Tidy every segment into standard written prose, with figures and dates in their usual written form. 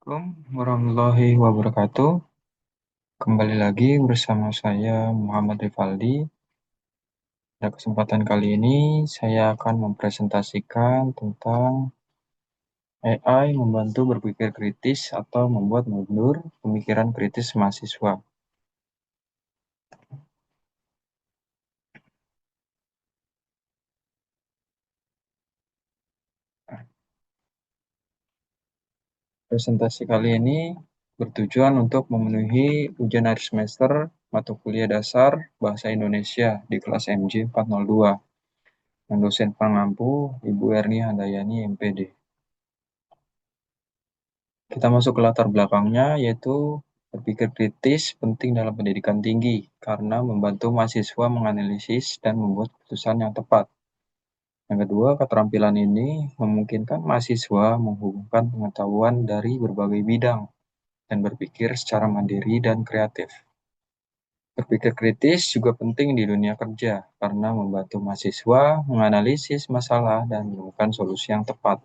Assalamualaikum warahmatullahi wabarakatuh. Kembali lagi bersama saya Muhammad Rivaldi. Pada kesempatan kali ini saya akan mempresentasikan tentang AI membantu berpikir kritis atau membuat mundur pemikiran kritis mahasiswa. Presentasi kali ini bertujuan untuk memenuhi ujian akhir semester mata kuliah dasar Bahasa Indonesia di kelas MJ 402 yang dosen pengampu Ibu Erni Handayani MPD. Kita masuk ke latar belakangnya, yaitu berpikir kritis penting dalam pendidikan tinggi karena membantu mahasiswa menganalisis dan membuat keputusan yang tepat. Yang kedua, keterampilan ini memungkinkan mahasiswa menghubungkan pengetahuan dari berbagai bidang dan berpikir secara mandiri dan kreatif. Berpikir kritis juga penting di dunia kerja karena membantu mahasiswa menganalisis masalah dan menemukan solusi yang tepat.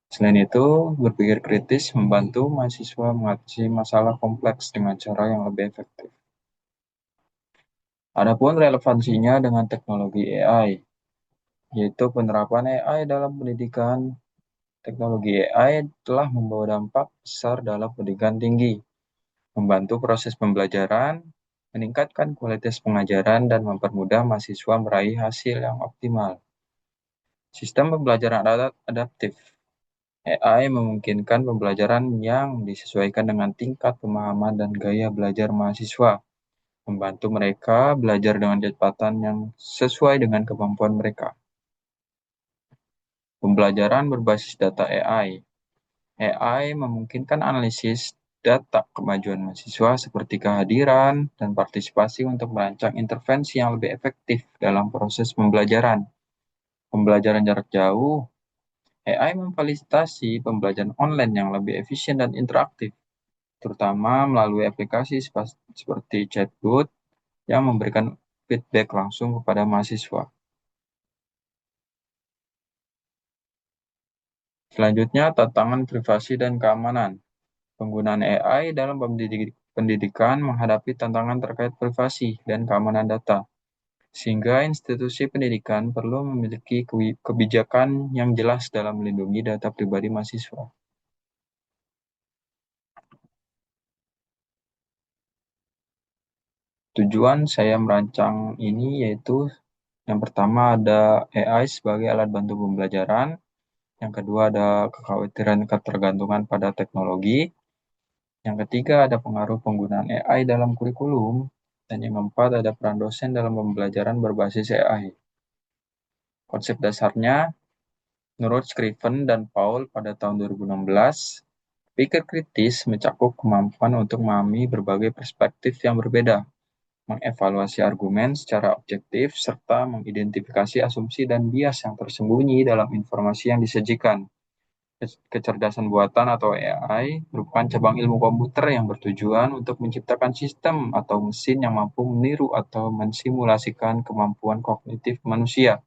Selain itu, berpikir kritis membantu mahasiswa mengatasi masalah kompleks dengan cara yang lebih efektif. Adapun relevansinya dengan teknologi AI, yaitu penerapan AI dalam pendidikan. Teknologi AI telah membawa dampak besar dalam pendidikan tinggi, membantu proses pembelajaran, meningkatkan kualitas pengajaran, dan mempermudah mahasiswa meraih hasil yang optimal. Sistem pembelajaran adaptif AI memungkinkan pembelajaran yang disesuaikan dengan tingkat pemahaman dan gaya belajar mahasiswa, membantu mereka belajar dengan kecepatan yang sesuai dengan kemampuan mereka. Pembelajaran berbasis data AI. AI memungkinkan analisis data kemajuan mahasiswa seperti kehadiran dan partisipasi untuk merancang intervensi yang lebih efektif dalam proses pembelajaran. Pembelajaran jarak jauh, AI memfasilitasi pembelajaran online yang lebih efisien dan interaktif, terutama melalui aplikasi seperti chatbot yang memberikan feedback langsung kepada mahasiswa. Selanjutnya, tantangan privasi dan keamanan. Penggunaan AI dalam pendidikan menghadapi tantangan terkait privasi dan keamanan data, sehingga institusi pendidikan perlu memiliki kebijakan yang jelas dalam melindungi data pribadi mahasiswa. Tujuan saya merancang ini yaitu yang pertama ada AI sebagai alat bantu pembelajaran, yang kedua ada kekhawatiran ketergantungan pada teknologi, yang ketiga ada pengaruh penggunaan AI dalam kurikulum, dan yang keempat ada peran dosen dalam pembelajaran berbasis AI. Konsep dasarnya, menurut Scriven dan Paul pada tahun 2016, pikir kritis mencakup kemampuan untuk memahami berbagai perspektif yang berbeda, mengevaluasi argumen secara objektif, serta mengidentifikasi asumsi dan bias yang tersembunyi dalam informasi yang disajikan. Kecerdasan buatan atau AI merupakan cabang ilmu komputer yang bertujuan untuk menciptakan sistem atau mesin yang mampu meniru atau mensimulasikan kemampuan kognitif manusia,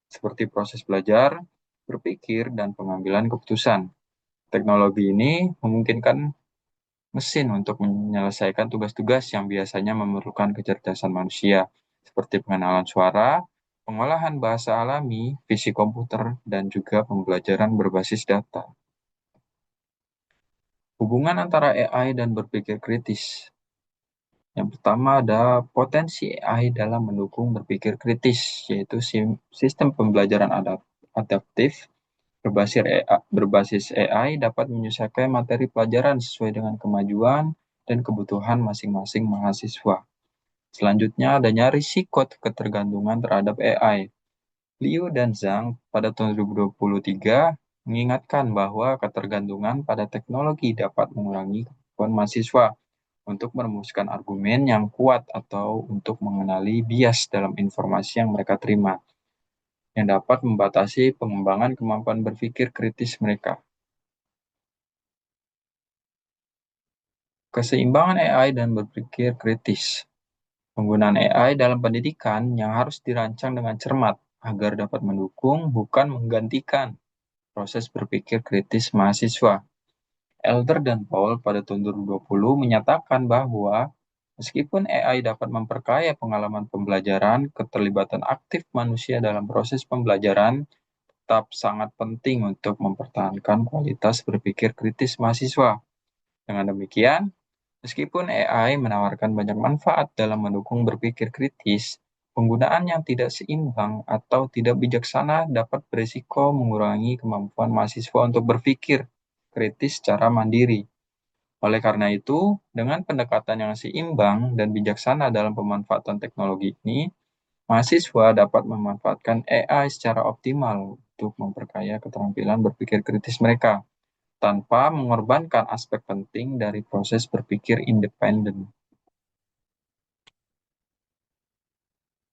seperti proses belajar, berpikir, dan pengambilan keputusan. Teknologi ini memungkinkan mesin untuk menyelesaikan tugas-tugas yang biasanya memerlukan kecerdasan manusia, seperti pengenalan suara, pengolahan bahasa alami, fisik komputer, dan juga pembelajaran berbasis data. Hubungan antara AI dan berpikir kritis. Yang pertama ada potensi AI dalam mendukung berpikir kritis, yaitu sistem pembelajaran adaptif berbasis AI dapat menyesuaikan materi pelajaran sesuai dengan kemajuan dan kebutuhan masing-masing mahasiswa. Selanjutnya adanya risiko ketergantungan terhadap AI. Liu dan Zhang pada tahun 2023 mengingatkan bahwa ketergantungan pada teknologi dapat mengurangi kemampuan mahasiswa untuk merumuskan argumen yang kuat atau untuk mengenali bias dalam informasi yang mereka terima, yang dapat membatasi pengembangan kemampuan berpikir kritis mereka. Keseimbangan AI dan berpikir kritis. Penggunaan AI dalam pendidikan yang harus dirancang dengan cermat agar dapat mendukung, bukan menggantikan proses berpikir kritis mahasiswa. Elder dan Paul pada tahun 2020 menyatakan bahwa meskipun AI dapat memperkaya pengalaman pembelajaran, keterlibatan aktif manusia dalam proses pembelajaran tetap sangat penting untuk mempertahankan kualitas berpikir kritis mahasiswa. Dengan demikian, meskipun AI menawarkan banyak manfaat dalam mendukung berpikir kritis, penggunaan yang tidak seimbang atau tidak bijaksana dapat berisiko mengurangi kemampuan mahasiswa untuk berpikir kritis secara mandiri. Oleh karena itu, dengan pendekatan yang seimbang dan bijaksana dalam pemanfaatan teknologi ini, mahasiswa dapat memanfaatkan AI secara optimal untuk memperkaya keterampilan berpikir kritis mereka, tanpa mengorbankan aspek penting dari proses berpikir independen.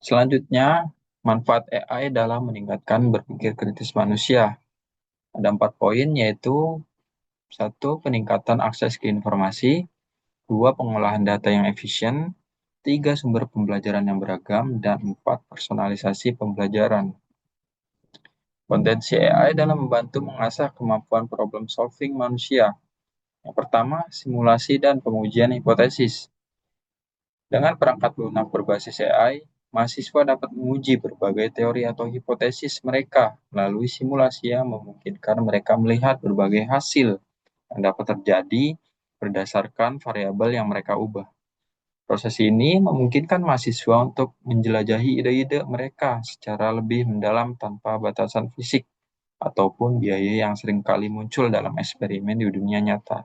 Selanjutnya, manfaat AI dalam meningkatkan berpikir kritis manusia. Ada 4 poin, yaitu: satu, peningkatan akses ke informasi; dua, pengolahan data yang efisien; tiga, sumber pembelajaran yang beragam; dan empat, personalisasi pembelajaran. Potensi AI dalam membantu mengasah kemampuan problem solving manusia. Yang pertama, simulasi dan pengujian hipotesis. Dengan perangkat lunak berbasis AI, mahasiswa dapat menguji berbagai teori atau hipotesis mereka melalui simulasi yang memungkinkan mereka melihat berbagai hasil yang dapat terjadi berdasarkan variabel yang mereka ubah. Proses ini memungkinkan mahasiswa untuk menjelajahi ide-ide mereka secara lebih mendalam tanpa batasan fisik ataupun biaya yang seringkali muncul dalam eksperimen di dunia nyata.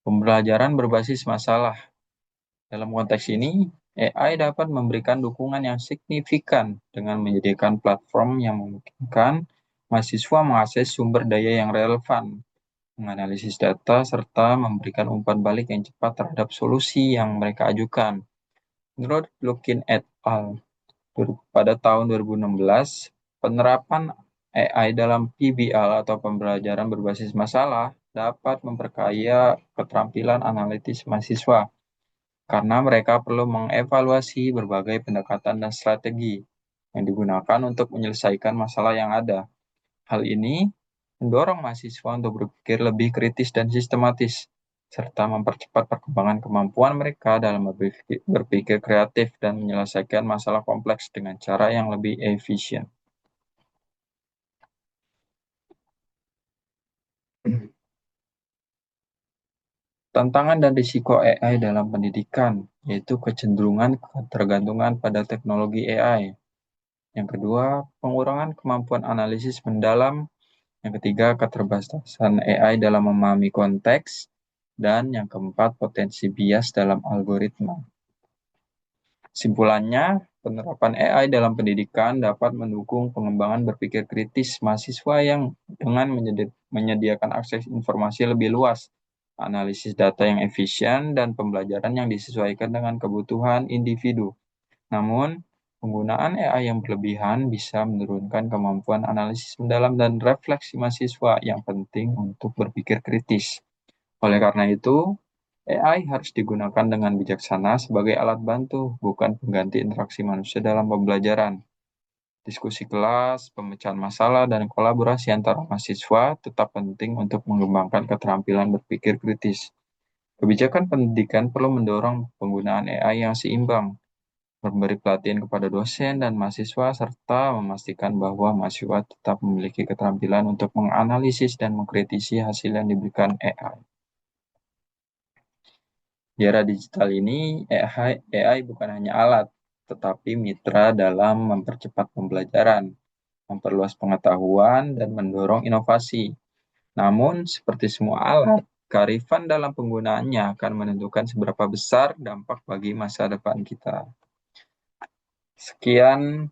Pembelajaran berbasis masalah. Dalam konteks ini, AI dapat memberikan dukungan yang signifikan dengan menyediakan platform yang memungkinkan mahasiswa mengakses sumber daya yang relevan, menganalisis data, serta memberikan umpan balik yang cepat terhadap solusi yang mereka ajukan. Menurut Lukin et al. Pada tahun 2016, penerapan AI dalam PBL atau pembelajaran berbasis masalah dapat memperkaya keterampilan analitis mahasiswa karena mereka perlu mengevaluasi berbagai pendekatan dan strategi yang digunakan untuk menyelesaikan masalah yang ada. Hal ini mendorong mahasiswa untuk berpikir lebih kritis dan sistematis, serta mempercepat perkembangan kemampuan mereka dalam berpikir kreatif dan menyelesaikan masalah kompleks dengan cara yang lebih efisien. Tantangan dan risiko AI dalam pendidikan, yaitu kecenderungan ketergantungan pada teknologi AI. Yang kedua, pengurangan kemampuan analisis mendalam. Yang ketiga, keterbatasan AI dalam memahami konteks. Dan yang keempat, potensi bias dalam algoritma. Simpulannya, penerapan AI dalam pendidikan dapat mendukung pengembangan berpikir kritis mahasiswa yang dengan menyediakan akses informasi lebih luas, analisis data yang efisien, dan pembelajaran yang disesuaikan dengan kebutuhan individu. Namun, penggunaan AI yang berlebihan bisa menurunkan kemampuan analisis mendalam dan refleksi mahasiswa yang penting untuk berpikir kritis. Oleh karena itu, AI harus digunakan dengan bijaksana sebagai alat bantu, bukan pengganti interaksi manusia dalam pembelajaran. Diskusi kelas, pemecahan masalah, dan kolaborasi antara mahasiswa tetap penting untuk mengembangkan keterampilan berpikir kritis. Kebijakan pendidikan perlu mendorong penggunaan AI yang seimbang, memberi pelatihan kepada dosen dan mahasiswa, serta memastikan bahwa mahasiswa tetap memiliki keterampilan untuk menganalisis dan mengkritisi hasil yang diberikan AI. Di era digital ini, AI bukan hanya alat, tetapi mitra dalam mempercepat pembelajaran, memperluas pengetahuan, dan mendorong inovasi. Namun, seperti semua alat, kearifan dalam penggunaannya akan menentukan seberapa besar dampak bagi masa depan kita. Sekian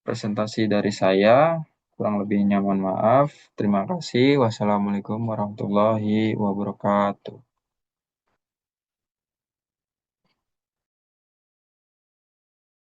presentasi dari saya, kurang lebihnya mohon maaf. Terima kasih. Wassalamualaikum warahmatullahi wabarakatuh.